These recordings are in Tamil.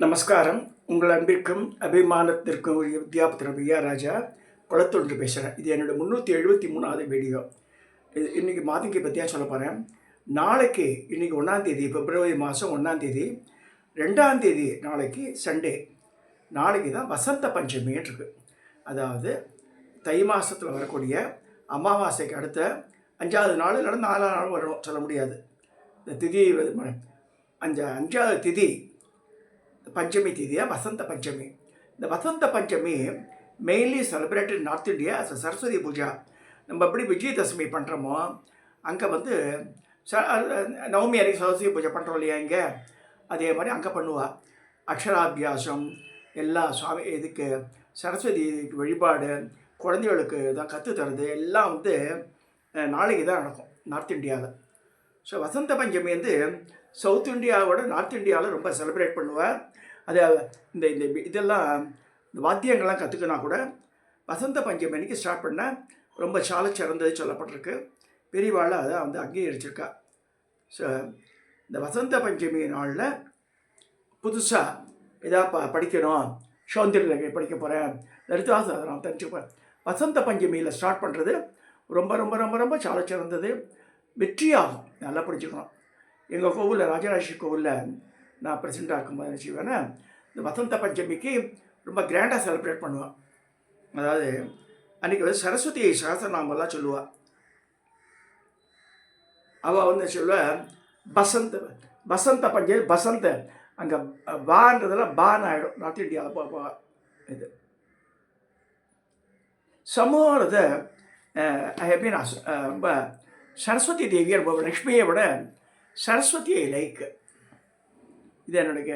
நமஸ்காரம். உங்கள் அன்பிற்கும் அபிமானத்திற்கும் உரிய வித்யாபுத்திர வியா ராஜா குளத்தொன்று பேசுகிறேன். இது என்னோடய 373வது வீடியோ. இன்றைக்கி மாதங்கி பற்றியா சொல்ல போகிறேன். நாளைக்கு இன்றைக்கி 1ஆம் தேதி, பிப்ரவரி மாதம் 1ஆம் தேதி, 2ஆம் தேதி நாளைக்கு சண்டே. நாளைக்கு தான் வசந்த பஞ்சமின்னு இருக்குது. அதாவது தை மாதத்தில் வரக்கூடிய அமாவாசைக்கு அடுத்த 5வது நாள் இல்லைன்னா 4ஆம் நாள் வரும், சொல்ல முடியாது. இந்த திதி 5வது திதி பஞ்சமி திதியாக வசந்த பஞ்சமி. இந்த Vasant Panchami mainly celebrated north India as Saraswati Puja. நம்ம எப்படி விஜயதசமி பண்ணுறோமோ அங்கே வந்து நவமி அன்றைக்கி சரஸ்வதி பூஜை பண்ணுறோம் இல்லையா, இங்கே அதே மாதிரி அங்கே பண்ணுவாள். அக்ஷராபியாசம் எல்லாம் சுவாமி இதுக்கு சரஸ்வதி வழிபாடு, குழந்தைகளுக்கு தான் கற்றுத்தரது எல்லாம் வந்து நாளைக்கு தான் நடக்கும் நார்த் இந்தியாவில். ஸோ வசந்த பஞ்சமி வந்து சவுத் இந்தியாவோட நார்த் இந்தியாவில் ரொம்ப செலிப்ரேட் பண்ணுவேன். அது இந்த இந்த இதெல்லாம் இந்த வாத்தியங்கள்லாம் கற்றுக்கினா கூட வசந்த பஞ்சமி அன்றைக்கி ஸ்டார்ட் பண்ணால் ரொம்ப சால சிறந்தது சொல்லப்பட்டிருக்கு. பெரியவாள் அதை வந்து அங்கீகரிச்சிருக்கா. ஸோ இந்த வசந்த பஞ்சமி நாளில் புதுசாக எதாவது படிக்கணும், சௌந்தர்ய படிக்க போகிறேன், லலிதாசாதனம் தெரிஞ்சுப்பேன். வசந்த பஞ்சமியில் ஸ்டார்ட் பண்ணுறது ரொம்ப ரொம்ப ரொம்ப ரொம்ப சால சிறந்தது, வெற்றியாகும். நல்லா படிச்சுக்கணும். எங்கள் கோவிலில் ராஜராஜேஸ்வரி கோவிலில் நான் பிரசிடண்டாக இருக்கும்போது நினச்சிவேன்னா இந்த வசந்த பஞ்சமிக்கு ரொம்ப கிராண்டாக செலிப்ரேட் பண்ணுவேன். அதாவது அன்றைக்கி வந்து சரஸ்வதி சகஸ்ரநாமெல்லாம் சொல்லுவாள். அவள் வந்து சொல்லுவாள் வசந்த பஞ்சமி வசந்த, அங்கே பான்றதெல்லாம் பான் ஆகிடும் நார்த் இந்தியாவில். இது சமோரத ரொம்ப சரஸ்வதி தேவியை ரொம்ப லக்ஷ்மியை விட சரஸ்வதியை லைக். இது என்னுடைய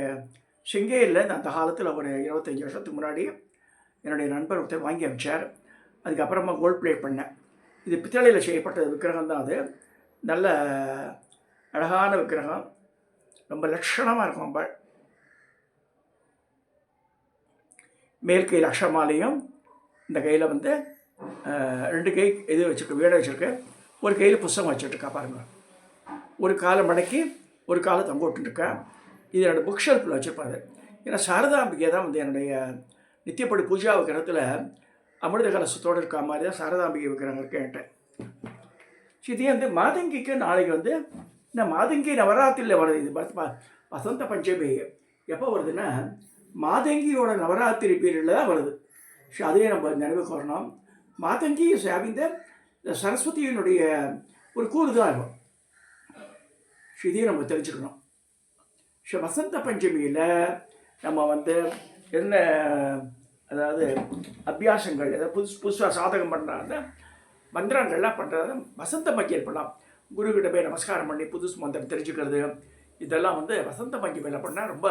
சிங்கேரியில் அந்த காலத்தில் ஒரு 25 வருஷத்துக்கு முன்னாடி என்னுடைய நண்பர் ஒருத்தர் வாங்கி அனுப்பிச்சார். அதுக்கப்புறமா கோல்ட் பிளேட் பண்ணேன். இது பித்தளையில் செய்யப்பட்ட விக்கிரகம் தான். அது நல்ல அழகான விக்கிரகம், ரொம்ப லட்சணமாக இருக்கும். அம்பாள் மேல் கையில் அக்ஷமாலையும், இந்த கையில் வந்து 2 கை இது வச்சுருக்கு, வீடை வச்சுருக்கு. ஒரு கையில் புஸ்தகம் வச்சுட்ருக்கா பாருங்கள். ஒரு காலை மடக்கி ஒரு காலை தொங்க விட்டுருக்கேன். இது என்னோடய புக் ஷெல்ஃபில் வச்சுருப்பாரு. ஏன்னா சாரதாம்பிகை தான் வந்து என்னுடைய நித்தியப்படி பூஜா விக்கிரகத்தில் அமிர்த கலசத்தோடு இருக்க மாதிரி தான் சாரதாம்பிகை விக்கிரகம் இருக்கேன்ட்டு. இதே வந்து மாதங்கிக்கு நாளைக்கு வந்து இந்த மாதங்கி நவராத்திரியில் வருது. இது வசந்த பஞ்சமி எப்போ வருதுன்னா மாதங்கியோட நவராத்திரி பீரியடில் தான் வருது. ஸோ அதையே நம்ம நினைவுக்கு வரணும். மாதங்கி சாவிந்த சரஸ்வதியினுடைய ஒரு கூறு தான் இருக்கும். ஸோ இதையும் நம்ம தெரிஞ்சுக்கணும். ஸோ வசந்த பஞ்சமியில் நம்ம வந்து என்ன, அதாவது அபியாசங்கள், ஏதாவது புதுசாக சாதகம் பண்ணுறாங்க, மந்திரங்கள்லாம் பண்ணுறது வசந்த பஞ்சமியில் பண்ணலாம். குருக்கிட்ட போய் நமஸ்காரம் பண்ணி புதுசு மந்திரம் தெரிஞ்சுக்கிறது, இதெல்லாம் வந்து வசந்த பஞ்சமியில் பண்ணால் ரொம்ப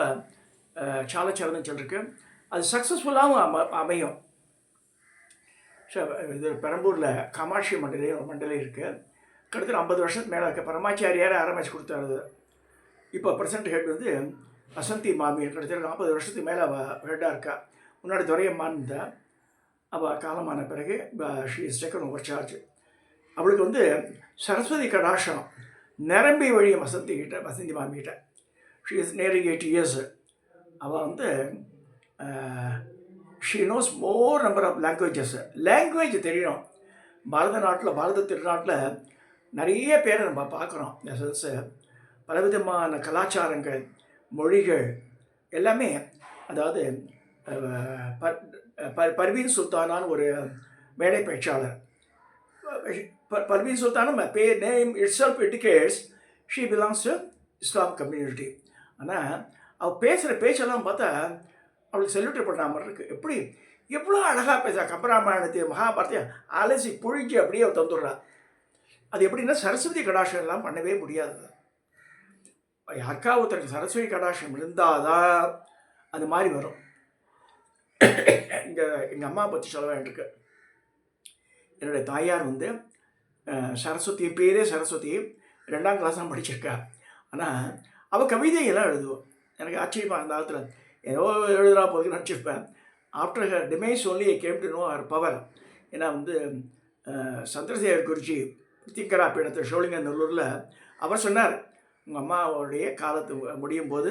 சாலச்சிறந்துன்னு சொல்லிருக்கு. அது சக்ஸஸ்ஃபுல்லாகவும் அமையும். ஸோ இது பெரம்பூரில் காமாட்சி மண்டலம் இருக்குது. கிட்டத்தட்ட 50 வருஷத்துக்கு மேலே இருக்க பரமாச்சாரியாரை ஆரம்பித்து கொடுத்தாரு. இப்போ ப்ரெசன்ட் ஹெட் வந்து வசந்தி மாமி, கிட்டத்தட்ட 40 வருஷத்துக்கு மேலே அவள் ஹெட்டாக இருக்கா. முன்னாடி துரையம்மான் இருந்தால் அவள் காலமான பிறகு she is taken over charge. அவளுக்கு வந்து சரஸ்வதி கடாட்சம் நிரம்பி வழியும் வசந்தி மாமிகிட்ட. She is nearing 80 years. அவள் வந்து she knows more number of languages. Language தெரியணும். பாரத திருநாட்டில் நிறைய பேரை நம்ம பார்க்குறோம். சென்ஸ் பலவிதமான கலாச்சாரங்கள், மொழிகள் எல்லாமே. அதாவது பர்வீன் சுல்தானான்னு ஒரு மேடை பேச்சாளர். பர்வீன் சுல்தானும் name itself indicates she belongs to Islam community. ஆனால் அவள் பேசுகிற பேச்செல்லாம் பார்த்தா அவளுக்கு செல்யூட் பண்ணுற மாதிரி இருக்குது. எப்படி எவ்வளோ அழகாக பேசுகிறா. கம்பராமாயணத்தையும் மகாபாரத்தையும் அலசி புழிஞ்சு அப்படியே தந்துடுறா. அது எப்படின்னா சரஸ்வதி கடாட்சம் எல்லாம் பண்ணவே முடியாது. யாருக்கா ஒருத்தருக்கு சரஸ்வதி கடாட்சம் இருந்தால் தான் அது மாதிரி வரும். எங்கள் அம்மா பற்றி சொல்ல வேண்டியிருக்கு. என்னுடைய தாயார் வந்து சரஸ்வதி, பேரே சரஸ்வதி, 2ஆம் கிளாஸ் தான் படிச்சிருக்கா. ஆனால் அவள் கவிதையெல்லாம் எழுதுவோம். எனக்கு ஆச்சரியமாக அந்த காலத்தில் ஏதோ எழுதுறா போதுக்கு நினச்சிருப்பேன். After her demise only I came to know her power. ஏன்னா வந்து சந்திரசேகர் குருஜி திங்கரா பீடத்தில் ஷோலிங்கநல்லூரில் அவர் சொன்னார், உங்கள் அம்மாவுடைய காலத்து முடியும் போது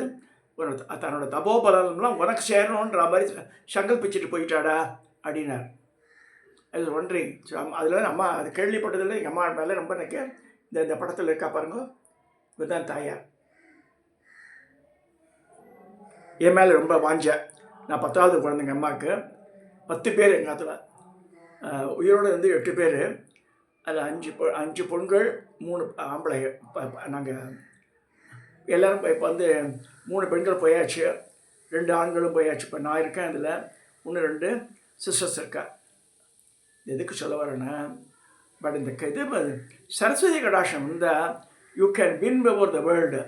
ஒரு தன்னோட தபோபலம்லாம் உனக்கு சேரணுன்ற மாதிரி சங்கல்பிச்சுட்டு போயிட்டாடா அப்படின்னார். அது ஒன்றிங். ஸோ அதில் அம்மா அது கேள்விப்பட்டதில்லை. எங்கள் அம்மா மேலே ரொம்ப எனக்கு இந்த படத்தில் இருக்கா பாருங்க, இதுதான் தாயார். என் மேலே ரொம்ப வாஞ்ச. நான் 10வது குழந்தைங்க அம்மாவுக்கு. 10 பேர் எங்கள் காலத்தில். உயிரோடு வந்து 8 பேர். அதில் 5 பெண்கள் 3 ஆம்பளைங்க. நாங்கள் எல்லோரும் இப்போ வந்து 3 பெண்கள் போயாச்சு, 2 ஆண்களும் போயாச்சு. இப்போ நான் இருக்கேன். அதில் இன்னும் 2 சிஸ்டர்ஸ் இருக்கா. எதுக்கு சொல்ல வரேன்னா, பட் இந்த இது சரஸ்வதி கடாட்சம் இருந்தால் you can win over the world.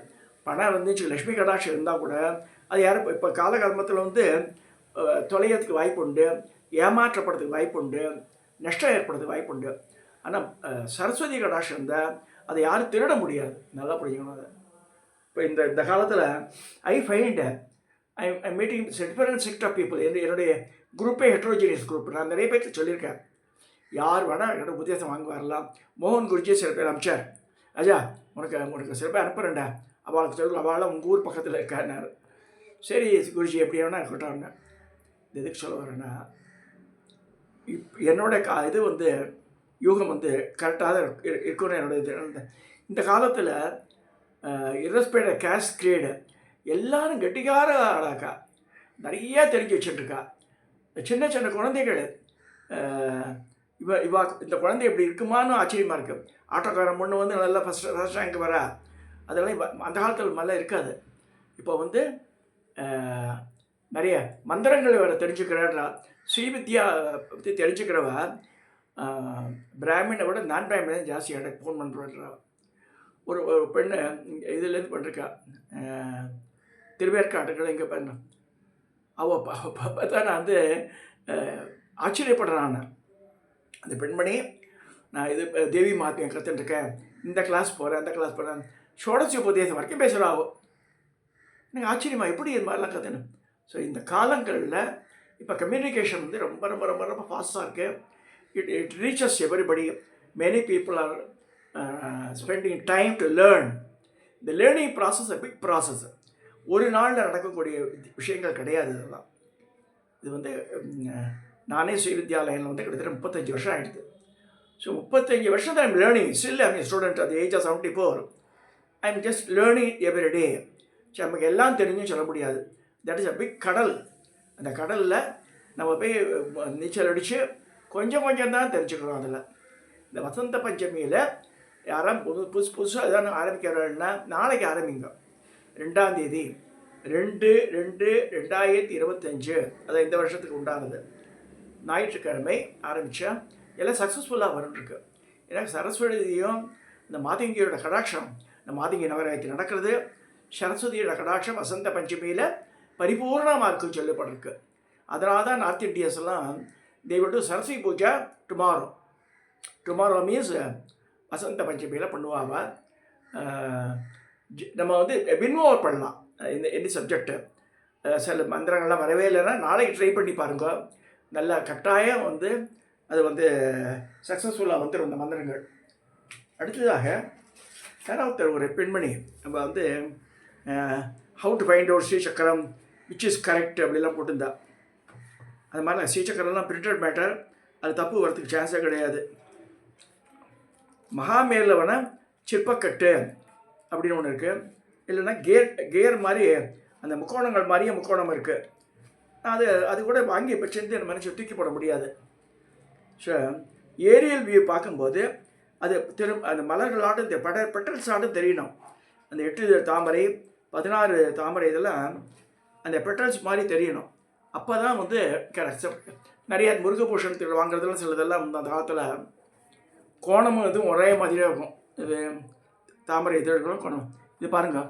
பணம் வந்துச்சு, லக்ஷ்மி கடாட்சம் இருந்தால் கூட அது யாரும் இப்போ காலகாலத்தில் வந்து தொலைகிறதுக்கு வாய்ப்பு உண்டு, ஏமாற்றப்படுறதுக்கு வாய்ப்பு உண்டு, நஷ்டம் ஏற்படுறதுக்கு வாய்ப்பு உண்டு. ஆனால் சரஸ்வதி கடாட்சம் இருந்தால் அதை யாரும் திருட முடியாது. நல்லா புரிஞ்சுக்கணும் அதை. இப்போ இந்த காலத்தில் I find I meeting different sect of people. என்னுடைய குரூப்பே ஹெட்ரோஜினியஸ் குரூப். நான் நிறைய பேருக்கு சொல்லியிருக்கேன். யார் வேணால் என்னோட உபதேசம் வாங்க வரலாம். மோகன் குருஜி சில பேர் அனுப்பிச்சார். ராஜா உனக்கு சில பேர் அனுப்புகிறேன்டா, அவளுக்கு சொல்லு, அவளால் உங்கள் ஊர் பக்கத்தில் இருக்காருனாரு. சரி குருஜி எப்படி வேணா இருக்கட்டாங்க. எதுக்கு சொல்ல வரேன்னா, என்னோட இது வந்து யூகம் வந்து கரெக்டாக இருக்குன்னு என்னோட இது. இந்த காலத்தில் இரஸ்பேட கேஸ்ட் கிரேடு எல்லாரும் கெட்டிக்கார ஆளாக்கா, நிறையா தெரிஞ்சு வச்சுட்டுருக்கா. சின்ன சின்ன குழந்தைகள் இவா இந்த குழந்தை எப்படி இருக்குமான்னு ஆச்சரியமாக இருக்குது. ஆட்டோக்காரன் பொண்ணு வந்து நல்லா ஃபஸ்ட் ரேங்க் வரா. அதெல்லாம் அந்த காலத்தில் நல்லா இருக்காது. இப்போ வந்து நிறைய மந்திரங்கள் வேறு தெரிஞ்சுக்கிறா. ஸ்ரீவித்யா பற்றி தெரிஞ்சுக்கிறவ பிராமினை விட நான் பிராமின் ஜாஸ்தி எனக்கு ஃபோன் பண்ணுறா. ஒரு பெண்ணு இதுலேருந்து பண்ணிருக்கா, திருவேற்காட்டுகள் இங்கே பண்ண. அவள் பார்த்தா நான் வந்து ஆச்சரியப்படுறான். அந்த பெண்மணி, நான் இது தேவி மாத்தியம் கற்றுட்டுருக்கேன், இந்த கிளாஸ் போகிறேன், அந்த கிளாஸ் போகிறேன், ஷோடசி உபதேசம் வரைக்கும் பேசுகிறாவோ. எனக்கு ஆச்சரியமா எப்படி இது மாதிரிலாம் கற்றுன்னு. ஸோ இந்த காலங்களில் இப்போ கம்யூனிகேஷன் வந்து ரொம்ப ரொம்ப ரொம்ப ரொம்ப ஃபாஸ்ட்டாக இருக்குது. It reaches everybody. Many people are spending time to learn. இந்த learning process a big process. ஒரு நாளில் நடக்கக்கூடிய விஷயங்கள் கிடையாது. இதெல்லாம் இது வந்து நானே ஸ்ரீவித்யாலயில் வந்து கிட்டத்தட்ட 35 வருஷம் ஆகிடுது. ஸோ 35 வருஷம் தான் I'm learning. Still I'm student at the age of 74. I'm just learning every day. So நமக்கு எல்லாம் தெரிஞ்சும் சொல்ல முடியாது. தட் இஸ் அ பிக் கடல். அந்த கடலில் நம்ம போய் நீச்சல் அடித்து கொஞ்சம் கொஞ்சம் தான் தெரிஞ்சுக்கிறோம். அதில் இந்த வசந்த பஞ்சமியில் யாரும் புதுசாக எதாவது ஆரம்பிக்கிறோன்னா நாளைக்கு ஆரம்பிங்க. 2ஆம் தேதி 2/2/2025. அது இந்த வருஷத்துக்கு உண்டானது. ஞாயிற்றுக்கிழமை ஆரம்பித்தா எல்லாம் சக்ஸஸ்ஃபுல்லாக வரும்ருக்கு. ஏன்னா சரஸ்வதியும் இந்த மாதங்கியோட கடாட்சம், இந்த மாதங்கி நவராத்திரி நடக்கிறது. சரஸ்வதியோட கடாட்சம் வசந்த பஞ்சமியில் பரிபூர்ணமாக இருக்குன்னு சொல்லப்பட்டிருக்கு. அதனால தான் நார்த் இண்டியன்ஸ் எல்லாம் they will do Saraswati Puja tomorrow means Vasant பஞ்சமியில் பண்ணுவாங்க. நம்ம வந்து வின்ஓவர் பண்ணலாம் இந்த சப்ஜெக்டு. சில மந்திரங்கள்லாம் வரவே இல்லைன்னா நாளைக்கு ட்ரை பண்ணி பாருங்க. நல்லா கட்டாயம் வந்து அது வந்து சக்ஸஸ்ஃபுல்லாக வந்துடும் இந்த மந்திரங்கள். அடுத்ததாக யாராவது ஒரு பெண்மணி நம்ம வந்து how to find out Sri Chakra which is correct அப்படிலாம் போட்டிருந்தா. அது மாதிரி ஸ்ரீசக்கரம்லாம் பிரிண்டட் மேட்டர், அது தப்பு வரதுக்கு சான்ஸே கிடையாது. மகாமேலவன சிற்பக்கட்டு அப்படின்னு ஒன்று இருக்குது. இல்லைன்னா கேர் மாதிரி அந்த முக்கோணங்கள் மாதிரியே முக்கோணம் இருக்குது. அது கூட வாங்கி இப்போ சேர்ந்து அந்த மனுஷன் தூக்கி போட முடியாது. ஸோ ஏரியல் வியூ பார்க்கும்போது அது அந்த மலர்களாட்டும் இந்த பெட்டல்ஸ் ஆட்டும் தெரியணும். அந்த 8 தாமரை 16 தாமரை இதெல்லாம் அந்த பெட்டல்ஸ் மாதிரி தெரியணும். அப்போ தான் வந்து நிறைய முருகபூஷணத்தில் வாங்குறதுலாம் சிலதெல்லாம் அந்த காலத்தில் கோணமும் இதுவும் ஒரே மாதிரியே இருக்கும். இது தாமரை இதழ்களும் கோணம். இது பாருங்கள்,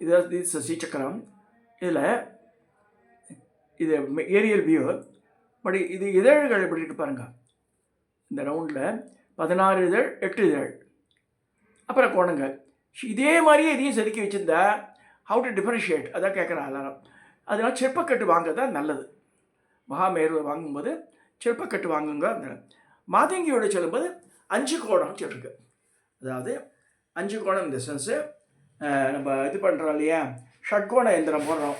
இது ஸ்ரீசக்கரம். இதில் இது ஏரியல் வியூ. பட் இது இதழ்கள் எப்படி இருக்கு பாருங்கள். இந்த ரவுண்டில் 16 இதழ் 8 இதழ் அப்புறம் கோணங்கள். இதே மாதிரியே இதையும் செதுக்கி வச்சுருந்தா ஹவு டு டிஃபரன்ஷியேட் அதான் கேட்குறேன் எல்லாரும். அதனால் சிற்பக்கட்டு வாங்க தான் நல்லது. மகாமேரு வாங்கும்போது சிற்பக்கட்டு வாங்குங்க. மாதங்கியோட சொல்லும்போது 5 கோணம் சொல்லிருக்கு. அதாவது 5 கோணம் இந்த சென்ஸு நம்ம இது பண்ணுறோம் இல்லையா, ஷட்கோண எந்திரம் போடுறோம்,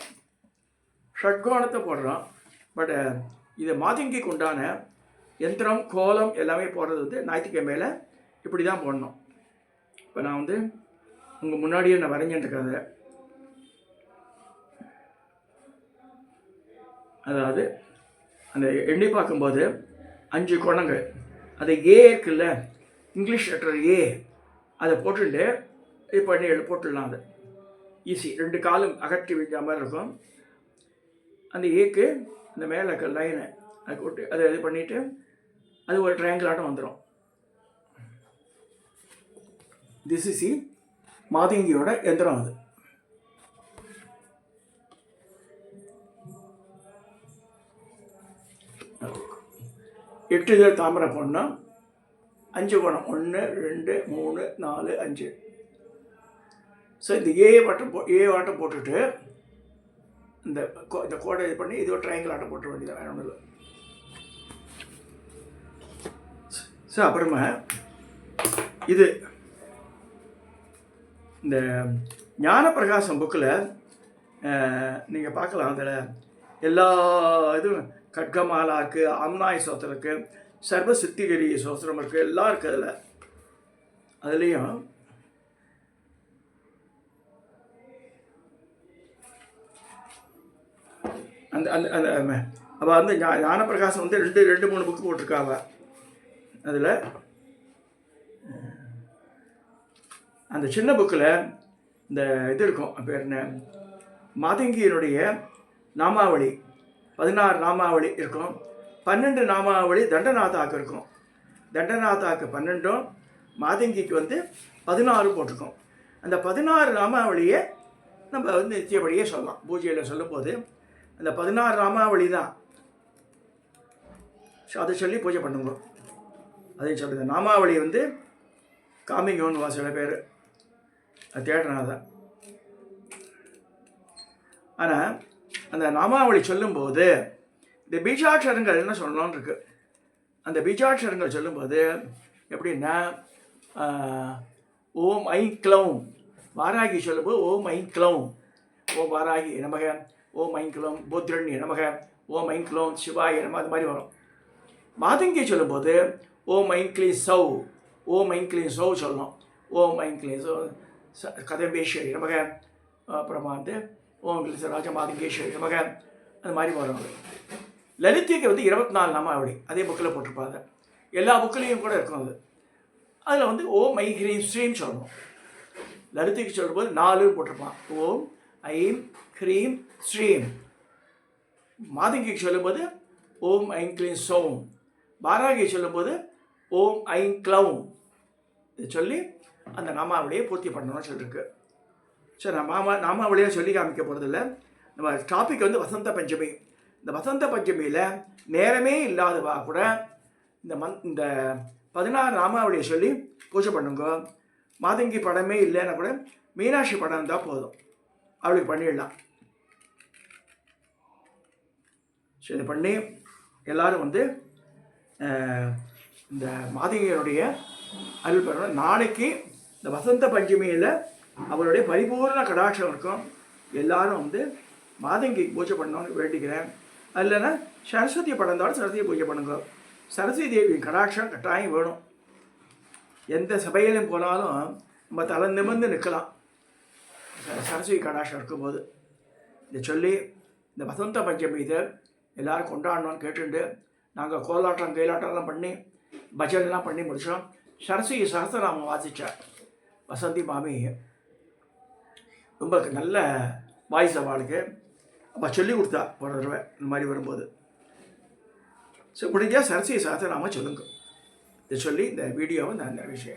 ஷட்கோணத்தை போடுறோம். பட் இதை மாதங்கிக்கு உண்டான யந்திரம் கோலம் எல்லாமே போடுறது வந்து ஞாயிற்றுக்கிழமையில் இப்படி தான் போடணும். இப்போ நான் வந்து உங்கள் முன்னாடியே நான் வரைஞ்சிட்டு இருக்கிறத, அதாவது அந்த எண்ணி பார்க்கும்போது 5 கோணங்கள், அது ஏ இருக்குல்ல, இங்கிலீஷ் லெட்டர் ஏ, அதை போட்டுட்டு இது பண்ணி போட்டுடலாம். அது ஈஸி. 2 காலும் அகற்றி வைக்கிற மாதிரி இருக்கும். அந்த ஏக்கு இந்த மேலே இருக்க லைனை அதை போட்டு அதை இது பண்ணிவிட்டு அது ஒரு ட்ரையாங்கிள் ஆட்டம் வந்துடும். திஸ் இஸ் மாதங்கியோட எந்திரம். அது எட்டு இதழ் தாமரை போடணும். 5 கோணம் 1 2 3 4 5. ஸோ இந்த ஏ ஆட்டம் போட்டுட்டு இந்த கோடை இது பண்ணி இது ஒரு ட்ரையாங்கிள் ஆட்டம் போட்டுற வேண்டியது, வேற ஒன்றும் இல்லை. ஸோ அப்புறமா இது இந்த ஞானப்பிரகாசம் புக்கில் நீங்கள் பார்க்கலாம். அதில் எல்லா இதுவும் கட்கமாலா இருக்குது, ஆம்னாய் சோத்திரம் இருக்குது, சர்வ சித்திகிரி சோத்திரம் இருக்குது, எல்லாம் இருக்குது அதில். அதுலேயும் அந்த அந்த அந்த அவள் வந்து ஞானப்பிரகாசம் வந்து 2-3 புக்கு போட்டிருக்கா அவள். அதில் அந்த சின்ன புக்கில் இந்த இது இருக்கும், பேர் என்ன, மாதங்கியினுடைய நாமாவளி 16 நாமாவளி இருக்கும். 12 நாமாவளி தண்டநாதாக்கு இருக்கும். தண்டநாதாக்கு 12, மாதங்கிக்கு வந்து 16 போட்டிருக்கோம். அந்த 16 நாமாவளியை நம்ம வந்து நித்தியபடியே சொல்லலாம். பூஜையில் சொல்லும்போது அந்த 16 நாமாவளி தான். அதை சொல்லி பூஜை பண்ணுங்க. அதையும் சொல்லுங்கள். நாமாவளி வந்து காமிங்கன்னு சில பேர் தேடுறதான். ஆனால் அந்த நாமாவளி சொல்லும்போது இந்த பீஜாட்சரங்கள் என்ன சொல்லணும்னு இருக்குது. அந்த பீஜாட்சரங்கள் சொல்லும்போது எப்படின்னா, ஓம் ஐ க்ளௌம், வாராகி சொல்லும்போது ஓம் ஐ க்ளௌம், ஓம் வாராகி நமக, ஓம் ஐ க்ளௌம் போத்ரண்ய நமக, ஓம் ஐ க்ளௌம் சிவாய நம, அது மாதிரி வரும். மாதங்கி சொல்லும்போது ஓம் ஐ க்ளீ சௌ, ஓம் ஐ க்ளீ சௌ சொல்லணும். ஓம் ஐ க்ளீ சௌ கதம்பேஸ்வரி நமக, அப்புறமா வந்து ஓம் க்ளீ ராஜ மாதங்கேஸ்வரி நமக, அது மாதிரி வரும். லலித்திக்கு வந்து 24 நாமாவளி அதே புக்கில் போட்டிருப்பாங்க. எல்லா புக்கிலையும் கூட இருக்கும். அது அதில் வந்து ஓம் ஐ ஹ்ரீம் ஸ்ரீம் சொல்லணும். லலித்திக்கு சொல்லும்போது 4 போட்டிருப்பான். ஓம் ஐம் ஹ்ரீம் ஸ்ரீம். மாதங்கிக்கு சொல்லும்போது ஓம் ஐ க்ளீம் சௌம். பாராகி சொல்லும்போது ஓம் ஐ க்ளௌம். இது சொல்லி அந்த நாமாவளியை பூர்த்தி பண்ணணும்னு சொல்லியிருக்கு. சரி, நான் நாமாவளியை சொல்லி காமிக்க போகிறதில்ல. நம்ம டாபிக் வந்து வசந்த பஞ்சமி. இந்த வசந்த பஞ்சமியில் நேரமே இல்லாதவா கூட இந்த 16 நாமாவளியை சொல்லி பூஜை பண்ணுங்க. மாதங்கி படமே இல்லைன்னா கூட மீனாட்சி படம் இருந்தால் போதும், அவளுக்கு பண்ணிடலாம். சரி, இதை பண்ணி எல்லோரும் வந்து இந்த மாதங்கியனுடைய அருள் பெறணும். நாளைக்கு இந்த வசந்த பஞ்சமியில் அவருடைய பரிபூர்ண கடாட்சம் இருக்கும். எல்லாரும் வந்து மாதங்கி பூஜை பண்ணணும்னு வேண்டிக்கிறேன். இல்லைன்னா சரஸ்வதி படம் இருந்தாலும் சரஸ்வதி பூஜை பண்ணுங்க. சரஸ்வதி தேவி கடாட்சம் கட்டாயம் வேணும். எந்த சபையிலும் போனாலும் நம்ம தலை நிமிர்ந்து நிற்கலாம் சரஸ்வதி கடாட்சம் இருக்கும்போது. இதை சொல்லி இந்த வசந்த பஞ்சமி இதை எல்லோரும் கொண்டாடணும்னு கேட்டுண்டு நாங்கள் கோலாட்டம் கைலாட்டம்லாம் பண்ணி பஜனைலாம் பண்ணி முடித்தோம். சரஸ்வதி சஹஸ்ரநாமம் வாசித்தார் வசந்தி மாமி. ரொம்ப நல்ல வாய்ஸ் அவளுக்கு. அப்போ சொல்லி கொடுத்தா போன தடவை இந்த மாதிரி வரும்போது. ஸோ முடிஞ்சால் சரஸ்வதி சஹஸ்ரநாமம் சொல்லுங்க. இதை சொல்லி இந்த வீடியோவை நான் நிறைய